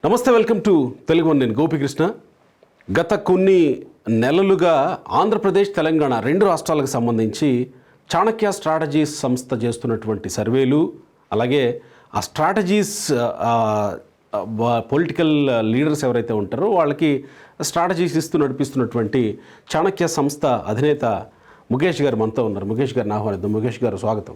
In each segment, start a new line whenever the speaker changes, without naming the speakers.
నమస్తే, welcome to Telugu. నేను గోపికృష్ణ. గత కొన్ని నెలలుగా ఆంధ్రప్రదేశ్, తెలంగాణ రెండు రాష్ట్రాలకు సంబంధించి చాణక్య స్ట్రాటజీస్ సంస్థ చేస్తున్నటువంటి సర్వేలు, అలాగే ఆ స్ట్రాటజీస్ పొలిటికల్ లీడర్స్ ఎవరైతే ఉంటారో వాళ్ళకి స్ట్రాటజీస్ ఇస్తూ నడిపిస్తున్నటువంటి చాణక్య సంస్థ అధినేత ముఖేష్ గారు మనతో ఉన్నారు. ముఖేష్ గారిని ఆహ్వానిద్దాం. ముఖేష్ గారు స్వాగతం.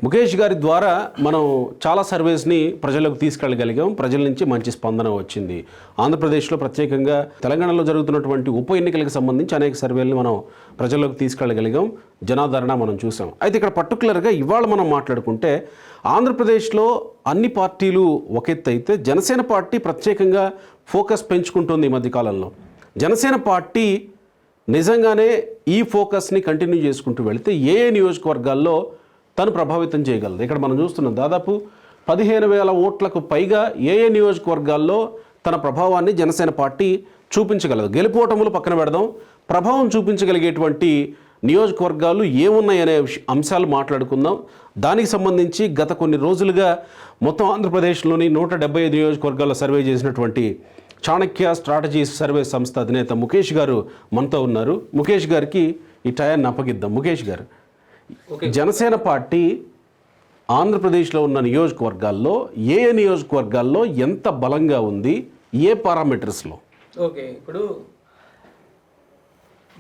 ముఖేష్ గారి ద్వారా మనం చాలా సర్వేస్ని ప్రజలకు తీసుకెళ్ళగలిగాం. ప్రజల నుంచి మంచి స్పందన వచ్చింది. ఆంధ్రప్రదేశ్లో ప్రత్యేకంగా తెలంగాణలో జరుగుతున్నటువంటి ఉప ఎన్నికలకు సంబంధించి అనేక సర్వేలను మనం ప్రజల్లోకి తీసుకెళ్ళగలిగాం. జనాదరణ మనం చూసాం. అయితే ఇక్కడ పర్టికులర్గా ఇవాళ మనం మాట్లాడుకుంటే ఆంధ్రప్రదేశ్లో అన్ని పార్టీలు ఒక ఎత్తు అయితే జనసేన పార్టీ ప్రత్యేకంగా ఫోకస్ పెంచుకుంటుంది ఈ మధ్యకాలంలో. జనసేన పార్టీ నిజంగానే ఈ ఫోకస్ని కంటిన్యూ చేసుకుంటూ వెళితే ఏ నియోజకవర్గాల్లో తను ప్రభావితం చేయగలదు. ఇక్కడ మనం చూస్తున్నాం దాదాపు 15,000 ఓట్లకు పైగా ఏ నియోజకవర్గాల్లో తన ప్రభావాన్ని జనసేన పార్టీ చూపించగలదు. గెలుపోటములు పక్కన పెడదాం, ప్రభావం చూపించగలిగేటువంటి నియోజకవర్గాలు ఏమున్నాయనే అంశాలు మాట్లాడుకుందాం. దానికి సంబంధించి గత కొన్ని రోజులుగా మొత్తం ఆంధ్రప్రదేశ్లోని 175 నియోజకవర్గాల్లో సర్వే చేసినటువంటి చాణక్య స్ట్రాటజీస్ సర్వే సంస్థ అధినేత ముఖేష్ గారు మనతో ఉన్నారు. ముఖేష్ గారికి ఈ టయాన్ని అప్పగిద్దాం. ముఖేష్ గారు, జనసేన పార్టీ ఆంధ్రప్రదేశ్లో ఉన్న నియోజకవర్గాల్లో ఏ నియోజకవర్గాల్లో ఎంత బలంగా ఉంది, ఏ పారామీటర్స్లో?
ఓకే, ఇప్పుడు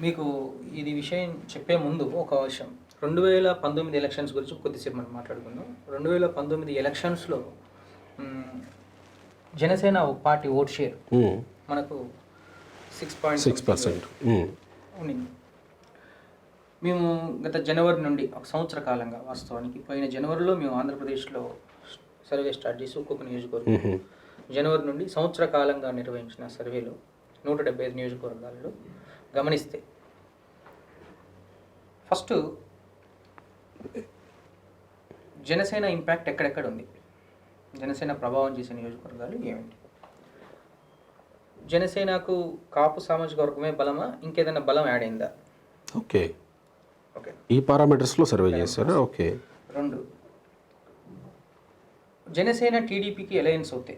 మీకు ఇది విషయం చెప్పే ముందు ఒక విషయం, 2019 ఎలక్షన్స్ గురించి కొద్దిసేపు మనం మాట్లాడుకుందాం. 2019 ఎలక్షన్స్లో జనసేన పార్టీ ఓట్ షేర్ మనకు 6.6% ఉండింది. మేము గత జనవరి నుండి ఒక సంవత్సర కాలంగా, వాస్తవానికి పోయిన జనవరిలో మేము ఆంధ్రప్రదేశ్లో సర్వే స్టార్ట్ చేసి ఒక్కొక్క నియోజకవర్గం జనవరి నుండి సంవత్సర కాలంగా నిర్వహించిన సర్వేలో 175 నియోజకవర్గాల్లో గమనిస్తే ఫస్ట్ జనసేన ఇంపాక్ట్ ఎక్కడెక్కడ ఉంది, జనసేన ప్రభావం చేసే నియోజకవర్గాలు ఏమిటి? జనసేనకు కాపు సామాజిక వర్గమే బలమా, ఇంకేదైనా బలం యాడ్ అయిందా?
ఓకే, ఈ పారామీటర్స్లో సర్వే చేశారు. ఓకే.
2, జనసేన టీడీపీకి అలయన్స్ అవుతే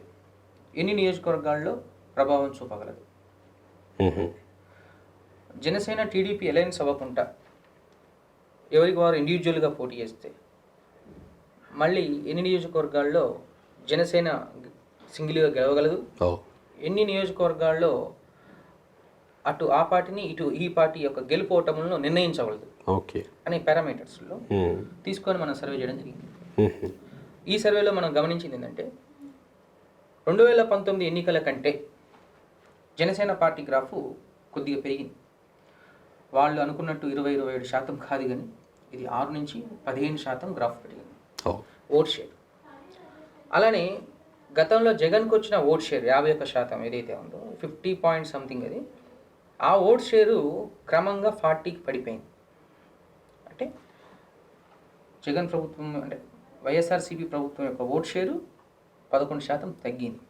ఎన్ని నియోజకవర్గాల్లో ప్రభావం చూపగలదు? జనసేన టీడీపీ అలయన్స్ అవ్వకుండా ఎవరికి వారు ఇండివిజువల్గా పోటీ చేస్తే మళ్ళీ ఎన్ని నియోజకవర్గాల్లో జనసేన సింగిల్గా గెలవగలదు? ఎన్ని నియోజకవర్గాల్లో అటు ఆ పార్టీని ఇటు ఈ పార్టీ యొక్క గెలుపోటములను నిర్ణయించగలదు?
ఓకే
అనే పారామీటర్స్లో తీసుకొని మనం సర్వే చేయడం జరిగింది. ఈ సర్వేలో మనం గమనించింది ఏంటంటే 2019 ఎన్నికల కంటే జనసేన పార్టీ గ్రాఫ్ కొద్దిగా పెరిగింది. వాళ్ళు అనుకున్నట్టు 20-27% కాదు, కానీ ఇది 6 నుంచి 15% గ్రాఫ్ పెరిగింది ఓట్ షేర్. అలానే గతంలో జగన్కి వచ్చిన ఓట్ షేర్ 51% ఏదైతే ఉందో 50 పాయింట్ సంథింగ్, అది ఆ ఓట్ షేరు క్రమంగా 40కి పడిపోయింది. అంటే జగన్ ప్రభుత్వం అంటే వైఎస్ఆర్సీపీ ప్రభుత్వం యొక్క ఓట్ షేరు 11% తగ్గింది.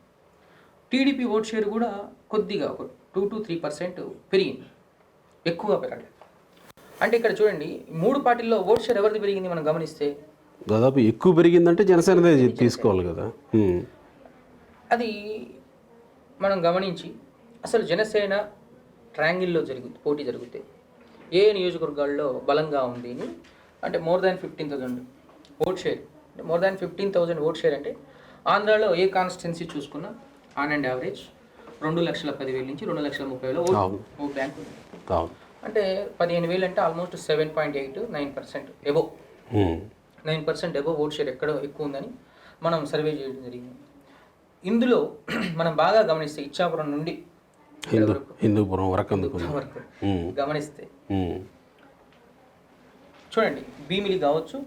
టీడీపీ ఓట్ షేరు కూడా కొద్దిగా ఒక 2-3% పెరిగింది, ఎక్కువగా పెరగలేదు. అంటే ఇక్కడ చూడండి, 3 పార్టీల్లో ఓట్ షేర్ ఎవరిది పెరిగింది మనం గమనిస్తే
దాదాపు ఎక్కువ పెరిగిందంటే జనసేనదే తీసుకోవాలి కదా.
అది మనం గమనించి అసలు జనసేన ట్రయాంగిల్లో పోటీ జరిగితే ఏ నియోజకవర్గాల్లో బలంగా ఉంది అని అంటే more than 15,000 vote share, more than 15,000 vote share అంటే ఆంధ్రాలో ఏ కాన్స్టిట్యున్సీ చూసుకున్నా ఆన్ అండ్ యావరేజ్ 2,10,000 నుంచి 2,30,000 ఓట్ బ్యాంక్ ఉంది. అంటే 15,000 అంటే almost 7.8-9% above 9% above vote share ఎక్కడో ఎక్కువ ఉందని మనం సర్వే చేయడం జరిగింది. ఇందులో మనం బాగా గమనిస్తే ఇచ్చాపురం నుండి
హిందూపురం వరకు
గమనిస్తే చూడండి, భీమిలి కావచ్చు,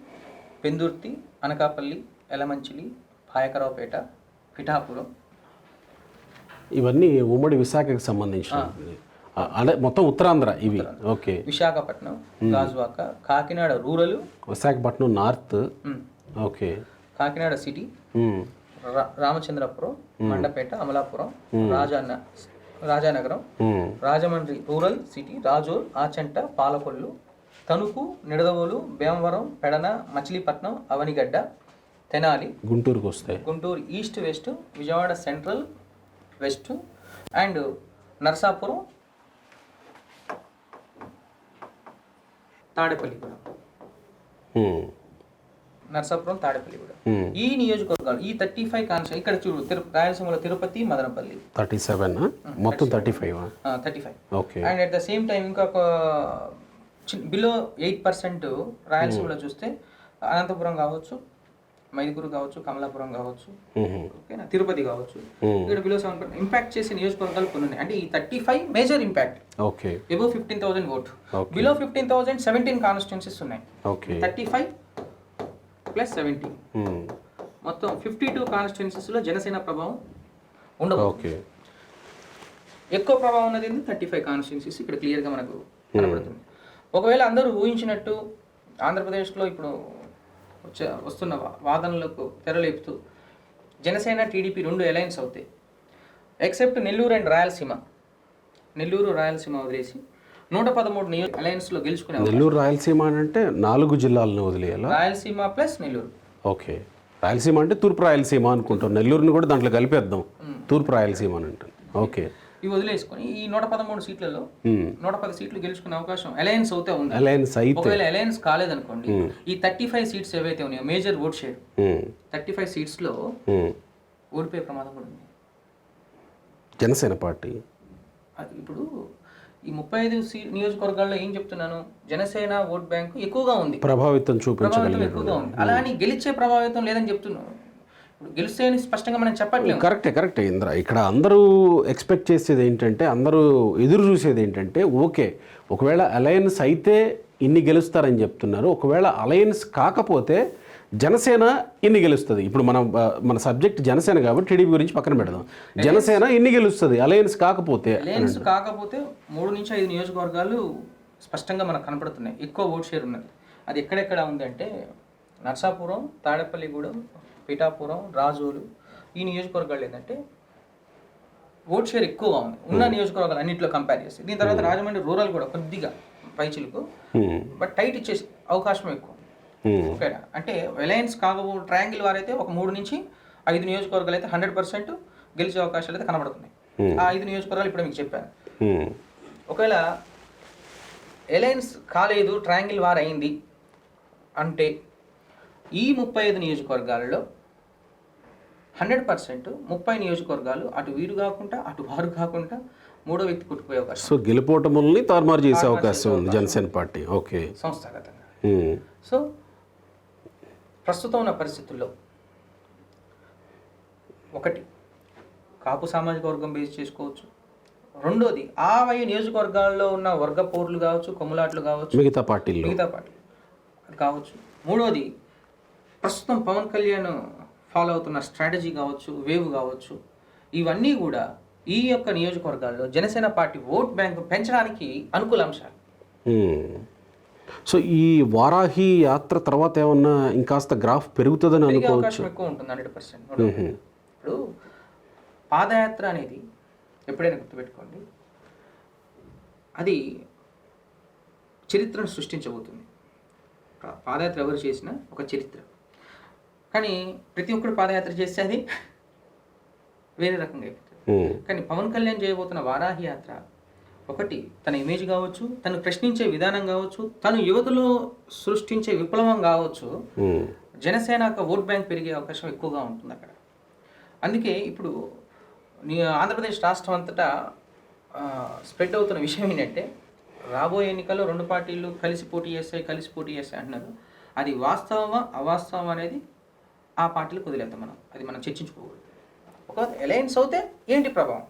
పెందుర్తి, అనకాపల్లి, ఎలమంచిలి, పాయకరావుపేట, పిఠాపురం,
ఇవన్నీ ఉమ్మడి విశాఖకు సంబంధించిన అంటే మొత్తం ఉత్తరాంధ్ర ఇవి. Okay.
Visakhapatnam, Gajuwaka, Kakinada rural,
Visakhapatnam north, okay,
Kakinada city, Ramachandrapuram, Mandapeta, Amalapuram, Rajanagaram, Rajahmundry rural city, Razole, Achanta, Palakollu, Tanuku, Nidadavolu, Bhimavaram, Pedana, Machilipatnam, Avanigadda, Tenali,
గుంటూరుకు వస్తాయి,
Guntur east west, Vijayawada central, west and Narsapuram Tadepalligudem. Narsapuram Tadepalligudem ఈ నియోజకవర్గాలు ఈ 35 కాన్స్టిట్యూన్సీ. ఇక్కడ చూడు రాయలసీమలో తిరుపతి, మదనపల్లి
37 మొత్తం 35. Okay.
And at the same time ఇంకొక బిలో 8% రాయలసీమలో చూస్తే అనంతపురం కావచ్చు, మైదుగురు కావచ్చు, కమలాపురం కావచ్చు, ఓకేనా, తిరుపతి కావచ్చు. ఇక్కడ బిలో 7% ఇంపాక్ట్ చేసే నియోజకవర్గాలు కొన్ని ఉన్నాయి. అంటే ఈ 35 major impact.
Okay.
Above 15,000 vote. Below 15,000 17 constituencies ఉన్నాయి.
ఓకే.
35 ప్లస్ 17 మొత్తం 52 కాన్స్టిట్యున్సీస్లో జనసేన ప్రభావం ఉండదు.
ఓకే.
ఎక్కువ ప్రభావం ఉన్నది 35 కాన్స్టిట్యున్సీస్ ఇక్కడ క్లియర్గా మనకు కనబడుతుంది. ఒకవేళ అందరూ ఊహించినట్టు ఆంధ్రప్రదేశ్లో ఇప్పుడు వస్తున్న వాదనలకు తెరలేపుతూ జనసేన టీడీపీ 2 అలయన్స్ అవుతాయి. Except Nellore and Rayalaseema. నెల్లూరు రాయలసీమ వదిలేసి 113 అలయన్స్లో గెలుచుకునే.
నెల్లూరు రాయలసీమ అంటే 4 జిల్లాలను వదిలేయాలా?
రాయలసీమ ప్లస్ నెల్లూరు.
ఓకే. రాయలసీమ అంటే తూర్పు రాయలసీమ అనుకుంటాం. నెల్లూరుని కూడా దాంట్లో కలిపేద్దాం, తూర్పు రాయలసీమ అని అంటాను. ఓకే.
ఇవి వదిలేసుకొని ఈ 113 సీట్లలో 110 సీట్లు గెలుచుకునే అవకాశం అలయన్స్ అవుతే ఉంది.
అలయన్స్ అయితే
ఒకవేళ అలయన్స్ కాలేదనుకోండి, ఈ 35 సీట్స్ ఏవైతే ఉన్నాయో మేజర్ ఓట్ షేర్ 35 సీట్స్లో ఓడిపోయే ప్రమాదం కూడా ఉంది
జనసేన పార్టీ.
ఇప్పుడు ఈ 35 నియోజకవర్గాల్లో ఏం చెప్తున్నాను, జనసేన ఓట్ బ్యాంకు ఎక్కువగా ఉంది,
ప్రభావితం చూపించగలిగే
ఎక్కువగా ఉంది. అలా అని గెలిచే ప్రభావితం లేదని చెప్తున్నాను. ఇప్పుడు గెలిస్తే అని స్పష్టంగా మనం చెప్పట్లేదు.
కరెక్టే ఇంద్ర. ఇక్కడ అందరూ ఎక్స్పెక్ట్ చేసేది ఏంటంటే, అందరూ ఎదురు చూసేది ఏంటంటే, ఓకే ఒకవేళ అలయన్స్ అయితే ఇన్ని గెలుస్తారని చెప్తున్నారు, ఒకవేళ అలయన్స్ కాకపోతే జనసేన ఇన్ని గెలుస్తుంది. ఇప్పుడు మన సబ్జెక్ట్ జనసేన కాబట్టి టీడీపీ గురించి పక్కన పెడదాం. జనసేన ఇన్ని గెలుస్తుంది అలయన్స్ కాకపోతే.
3 నుంచి 5 నియోజకవర్గాలు స్పష్టంగా మనకు కనపడుతున్నాయి, ఎక్కువ ఓట్ షేర్ ఉన్నది. అది ఎక్కడెక్కడ ఉందంటే నర్సాపురం, తాడేపల్లిగూడెం, పిఠాపురం, రాజోలు. ఈ నియోజకవర్గాలు ఏంటంటే ఓట్ షేర్ ఎక్కువగా ఉంది ఉన్న నియోజకవర్గాలు అన్నింటిలో కంపేర్ చేస్తే. దీని తర్వాత రాజమండ్రి రూరల్ కూడా కొద్దిగా పైచిలకు, బట్ టైట్ ఇచ్చే అవకాశం ఎక్కువ. ఓకేనా. అంటే అలయన్స్ కాకపోతే ట్రయాంగిల్ వారైతే ఒక 3 నుంచి 5 నియోజకవర్గాలు అయితే 100% గెలిచే అవకాశాలు అయితే కనబడుతున్నాయి. ఆ 5 నియోజకవర్గాలు ఇప్పుడు మీకు చెప్పాను. ఒకవేళ అలయన్స్ కాలేదు, ట్రయాంగిల్ వార్ అయింది అంటే ఈ 35 నియోజకవర్గాలలో 100% 30 నియోజకవర్గాలు అటు వీరు కాకుండా అటు వారు కాకుండా మూడో వ్యక్తి కొట్టుకుపోయే అవకాశం.
సో గెలుపోటముల్ని తారుమారు చేసే అవకాశం ఉంది జనసేన పార్టీ. ఓకే.
సంస్థాగతంగా. సో ప్రస్తుతం ఉన్న పరిస్థితుల్లో ఒకటి కాపు సామాజిక వర్గం బేస్ చేసుకోవచ్చు, రెండోది ఆ 5 నియోజకవర్గాల్లో ఉన్న వర్గ పోర్లు కావచ్చు, కొమ్ములాట్లు కావచ్చు,
మిగతా పార్టీలు
అది కావచ్చు, మూడోది ప్రస్తుతం పవన్ కళ్యాణ్ ఫాలో అవుతున్న స్ట్రాటజీ కావచ్చు, వేవ్ కావచ్చు, ఇవన్నీ కూడా ఈ యొక్క నియోజకవర్గాల్లో జనసేన పార్టీ ఓట్ బ్యాంక్ పెంచడానికి అనుకూల అంశాలు.
సో ఈ వారాహి యాత్ర తర్వాత ఏమన్నా ఇంకాస్త గ్రాఫ్ పెరుగుతుందని అనుకోవచ్చు?
అవకాశం ఎక్కువ ఉంటుంది 100%. ఇప్పుడు పాదయాత్ర అనేది ఎప్పుడైనా గుర్తుపెట్టుకోండి, అది చరిత్రను సృష్టించబోతుంది. పాదయాత్ర ఎవరు చేసినా ఒక చరిత్ర. కానీ ప్రతి ఒక్కరు పాదయాత్ర చేస్తే అది వేరే రకంగా అయిపోతుంది. కానీ పవన్ కళ్యాణ్ చేయబోతున్న వారాహి యాత్ర ఒకటి తన ఇమేజ్ కావచ్చు, తను ప్రశ్నించే విధానం కావచ్చు, తను యువతలో సృష్టించే విప్లవం కావచ్చు, జనసేన ఓట్ బ్యాంక్ పెరిగే అవకాశం ఎక్కువగా ఉంటుంది అక్కడ. అందుకే ఇప్పుడు ఆంధ్రప్రదేశ్ రాష్ట్రం అంతటా స్ప్రెడ్ అవుతున్న విషయం ఏంటంటే, రాబోయే ఎన్నికల్లో 2 పార్టీలు కలిసి పోటీ చేస్తాయి అంటున్నారు. అది వాస్తవమా అవాస్తవం అనేది ఆ పార్టీలకు వదిలేద్దాం, అది మనం చర్చించుకోకూడదు. ఒక అలయన్స్ అవుతే ఏంటి ప్రభావం,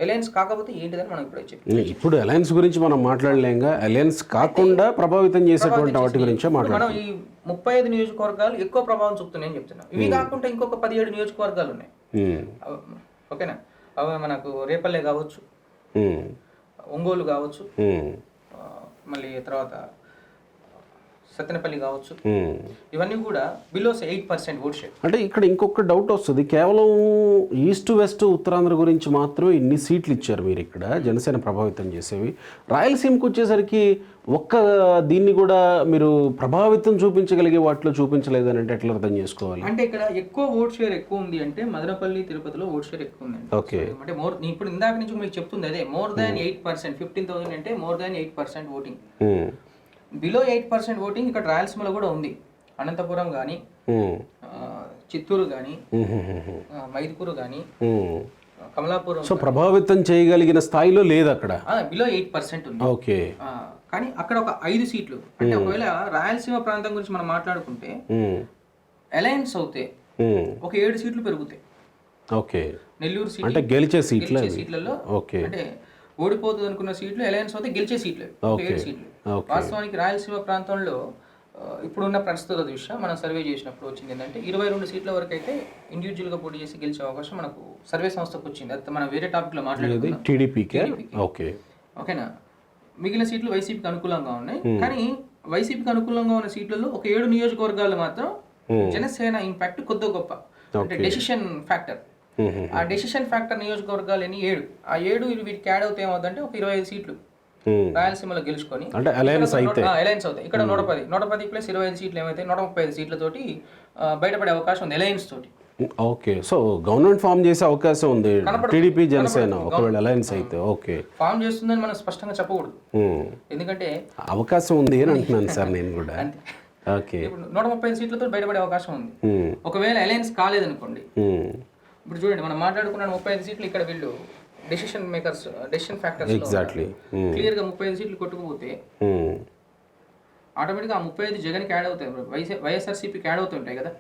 అలయన్స్ కాకపోతే ఏంటిదని మనం ఇప్పుడే చెప్పి.
ఇప్పుడు అలయన్స్ గురించి మనం మాట్లాడలేంగా, అలయన్స్ కాకుండా ప్రభావితం చేసేటువంటి వాటి గురించే మాట్లాడాలి.
మనం ఈ 35 నియోజకవర్గాలు ఎక్కువ ప్రభావం చూపుతున్నాయని చెప్తున్నాం. ఇవి కాకుండా ఇంకొక 17 నియోజకవర్గాలు ఉన్నాయి. ఓకేనా. అవి మనకు రేపల్లె కావచ్చు, ఒంగోలు కావచ్చు, మళ్ళీ తర్వాత సత్తెనపల్లి కావచ్చు, ఇవన్నీ కూడా బిలో 8% ఓట్ షేర్.
అంటే ఇక్కడ ఇంకొక డౌట్ వస్తుంది, కేవలం ఈస్ట్ వెస్ట్ ఉత్తరాంధ్ర గురించి మాత్రమే ఇన్ని సీట్లు ఇచ్చారు మీరు ఇక్కడ జనసేన ప్రభావితం చేసేవి. రాయలసీమకు వచ్చేసరికి ఒక్క దీన్ని కూడా మీరు ప్రభావితం చూపించగలిగే వాటిలో చూపించలేదని అంటే ఎట్లా అర్థం చేసుకోవాలి?
అంటే ఇక్కడ ఎక్కువ ఓట్ షేర్ ఎక్కువ ఉంది అంటే మదనపల్లి తిరుపతిలో ఓట్ షేర్ ఎక్కువ ఉంది.
ఓకే,
అంటే ఇప్పుడు ఇందాక నుంచి మీకు చెప్తుంది అదే, మోర్ దాన్ 8%, 15,000 అంటే more than 8% voting. Below 8% voting ఇక్కడ రాయలసీమలో కూడా ఉంది. అనంతపురం కానీ, చిత్తూరు కానీ, మైదుకూరు కానీ, కమలాపురం.
సో ప్రభావితం చేయగలిగిన స్థాయిలో లేదు అక్కడ,
బిలో 8% ఉంది.
ఓకే,
కానీ అక్కడ ఒక 5 సీట్లు. అంటే ఒకవేళ రాయలసీమ ప్రాంతం గురించి మనం మాట్లాడుకుంటే అలయన్స్ అవుతే ఒక 7 సీట్లు పెరుగుతాయి.
ఓకే,
నెల్లూరు సీట్
అంటే గెలిచే
సీట్లలో,
ఓకే,
అంటే ఓడిపోతుంది అనుకున్న సీట్లు అలయన్స్ అవుతే గెలిచే సీట్లు 7 సీట్లు. వాస్తవానికి రాయలసీమ ప్రాంతంలో ఇప్పుడున్న పరిస్థితుల దృష్ట్యా మనం సర్వే చేసినప్పుడు వచ్చింది ఏంటంటే 22 సీట్ల వరకు అయితే ఇండివిజువల్గా పోటీ చేసి గెలిచే అవకాశం మనకు సర్వే సంస్థకు వచ్చింది. అది మనం వేరే టాపిక్లో మాట్లాడేది
టీడీపీకి. ఓకే,
ఓకేనా. మిగిలిన సీట్లు వైసీపీకి అనుకూలంగా ఉన్నాయి. కానీ వైసీపీకి అనుకూలంగా ఉన్న సీట్లలో ఒక 7 నియోజకవర్గాలు మాత్రం జనసేన ఇంపాక్ట్ కొద్ది గొప్ప, అంటే డెసిషన్ ఫ్యాక్టర్. ఆ డెసిషన్ ఫ్యాక్టర్ నియోజకవర్గాలు ఎన్ని 7, ఆ 7 వీటికి యాడ్ అవుతే ఏమవుతుందంటే ఒక 25 సీట్లు రాయలసీమలో గెలుచుకొని
అంటే అలయన్స్
అవుతాయి. ఇక్కడ 110 ప్లస్ 25 సీట్లు ఏమైతే 135 సీట్లతోటి బయటపడే అవకాశం ఉంది అలయన్స్ తోటి.
ఓకే, సో గవర్నమెంట్ ఫామ్ చేసే అవకాశం ఉంది టీడీపీ జనసేన ఒకవేళ అలయన్స్ అయితే. ఓకే,
ఫామ్ చేస్తుందని మనం స్పష్టంగా చెప్పకూడదు, ఎందుకంటే
అవకాశం ఉంది అని అంటున్నాను సార్ నేను కూడా. ఓకే,
ఇప్పుడు 135 సీట్లతో బయటపడే అవకాశం ఉంది. ఒకవేళ అలయన్స్ కాలేదనుకోండి, ఇప్పుడు చూడండి మనం మాట్లాడుకున్న 35 సీట్లు ఇక్కడ వీళ్ళు decision makers, decision factors
exactly
క్లియర్గా 35 సీట్లు కొట్టుకుపోతే ఆటోమేటిక్గా ఆ 35 జగన్కి యాడ్ అవుతాయి, వైఎస్ఆర్సీపీకి యాడ్ అవుతుంటాయి కదా.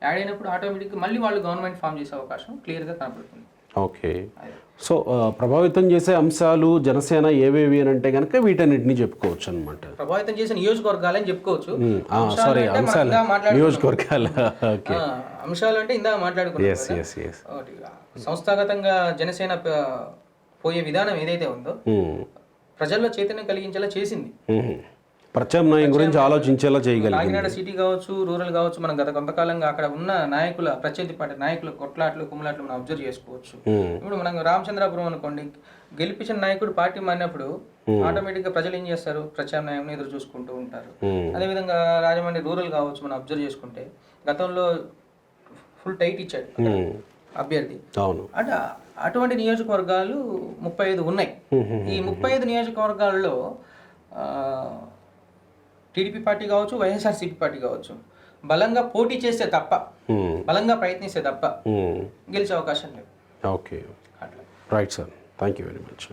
యాడ్ అయినప్పుడు ఆటోమేటిక్గా మళ్ళీ వాళ్ళు గవర్నమెంట్ ఫామ్ చేసే అవకాశం క్లియర్గా కనపడుతుంది.
ఓకే, సో ప్రభావితం చేసే అంశాలు జనసేన ఏవేవి అని అంటే కనుక వీటన్నిటిని చెప్పుకోవచ్చు అనమాట.
ప్రభావితం చేసే నియోజకవర్గాలని చెప్పుకోవచ్చు.
సారీ, అంశాలు నియోజకవర్గాలు. ఓకే,
అంశాలు అంటే ఇందాక మాట్లాడుకున్నాం. సంస్థాగతంగా జనసేన పోయే విధానం ఏదైతే ఉందో ప్రజల్లో చైతన్యం కలిగించేలా చేసింది.
ప్రత్యామ్నాయం గురించి ఆలోచించేలా చేయగలిగింది.
కాకినాడ సిటీ కావచ్చు, రూరల్ కావచ్చు, మనం గత కొంతకాలంగా అక్కడ ఉన్న నాయకుల ప్రత్యర్థి పార్టీ నాయకుల కొట్లాట్లు కుమ్ములాట్లు మనం అబ్జర్వ్ చేసుకోవచ్చు. ఇప్పుడు మనం రామచంద్రాపురం అనుకోండి, గెలిపించిన నాయకుడు పార్టీ మారినప్పుడు ఆటోమేటిక్గా ప్రజలు ఏం చేస్తారు, ప్రత్యామ్నాయం ఎదురు చూసుకుంటూ ఉంటారు. అదేవిధంగా రాజమండ్రి రూరల్ కావచ్చు మనం అబ్జర్వ్ చేసుకుంటే గతంలో ఫుల్ టైట్ ఇచ్చాడు అభ్యర్థి. అంటే అటువంటి నియోజకవర్గాలు 35 ఉన్నాయి. ఈ 35 నియోజకవర్గాల్లో టీడీపీ పార్టీ కావచ్చు, వైఎస్ఆర్సీపీ పార్టీ కావచ్చు బలంగా పోటీ చేస్తే తప్ప, బలంగా ప్రయత్నిస్తే తప్ప గెలిచే అవకాశం లేదు.
Okay, right sir, thank you very much.